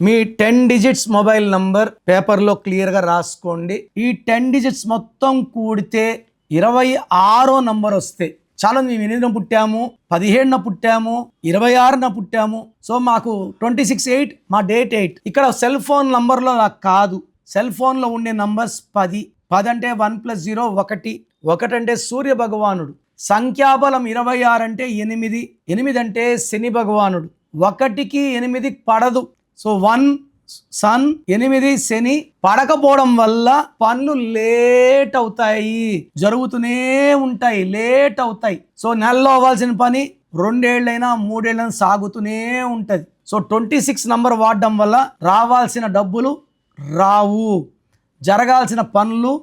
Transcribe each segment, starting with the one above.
మీ 10 digits mobile number పేపర్లో క్లియర్గా రాసుకోండి. ఈ 10 డిజిట్స్ మొత్తం కూడితే 26వ నంబర్ వస్తే చాలా. మేము 8న పుట్టాము, 17న పుట్టాము, 26న పుట్టాము. సో మాకు 26/8 మా డేట్ 8. ఇక్కడ సెల్ ఫోన్ నంబర్లో నాకు కాదు, సెల్ ఫోన్లో ఉండే నంబర్స్ 10. 10 అంటే 1 + 0 1. 1 అంటే సూర్య భగవానుడు. సంఖ్యాబలం 26 అంటే 8. 8 అంటే శని భగవానుడు. 1కి 8 పడదు. సో 1 సన్, 8 శని. పడకపోవడం వల్ల పనులు లేట్ అవుతాయి, జరుగుతూనే ఉంటాయి, లేట్ అవుతాయి. సో నెలలో అవ్వాల్సిన పని 2 ఏళ్ళైనా 3 ఏళ్ళైనా సాగుతూనే ఉంటుంది. సో 26 నంబర్ వాడడం వల్ల రావాల్సిన డబ్బులు రావు, జరగాల్సిన పనులు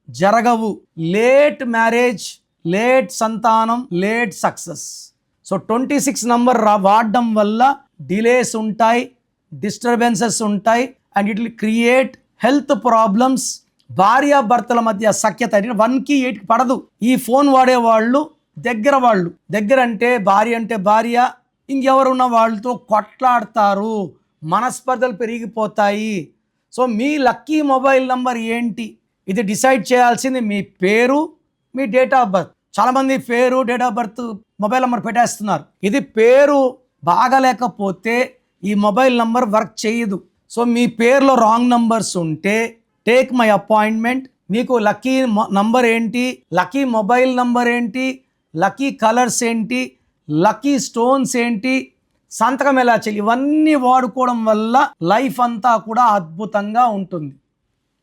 జరగవు. లేట్ మ్యారేజ్, లేట్ సంతానం, లేట్ సక్సెస్. సో 26 నంబర్ వాడడం వల్ల డిలేస్ ఉంటాయి, డిస్టర్బెన్సెస్ ఉంటాయి, and it will create health problems. భార్యాభర్తల మధ్య సఖ్యత 1కి 8కి పడదు. ఈ ఫోన్ వాడేవాళ్ళు దగ్గర వాళ్ళు, దగ్గర అంటే భార్య అంటే భార్య, ఇంకెవరున్న వాళ్ళతో కొట్లాడతారు, మనస్పర్ధలు పెరిగిపోతాయి. సో మీ లక్కీ మొబైల్ నంబర్ ఏంటి? ఇది డిసైడ్ చేయాల్సింది మీ పేరు, మీ డేట్ ఆఫ్ బర్త్. చాలామంది పేరు, date of birth, mobile number పెట్టేస్తున్నారు. ఇది పేరు బాగలేకపోతే ఈ మొబైల్ నంబర్ వర్క్ చేయదు. సో మీ పేరులో రాంగ్ నంబర్స్ ఉంటే టేక్ మై అపాయింట్మెంట్. మీకు లక్కీ నంబర్ ఏంటి, లక్కీ మొబైల్ నంబర్ ఏంటి, లక్కీ కలర్స్ ఏంటి, లక్కీ స్టోన్స్ ఏంటి, సంతకం ఎలా చేయాలి, ఇవన్నీ వాడుకోవడం వల్ల లైఫ్ అంతా కూడా అద్భుతంగా ఉంటుంది.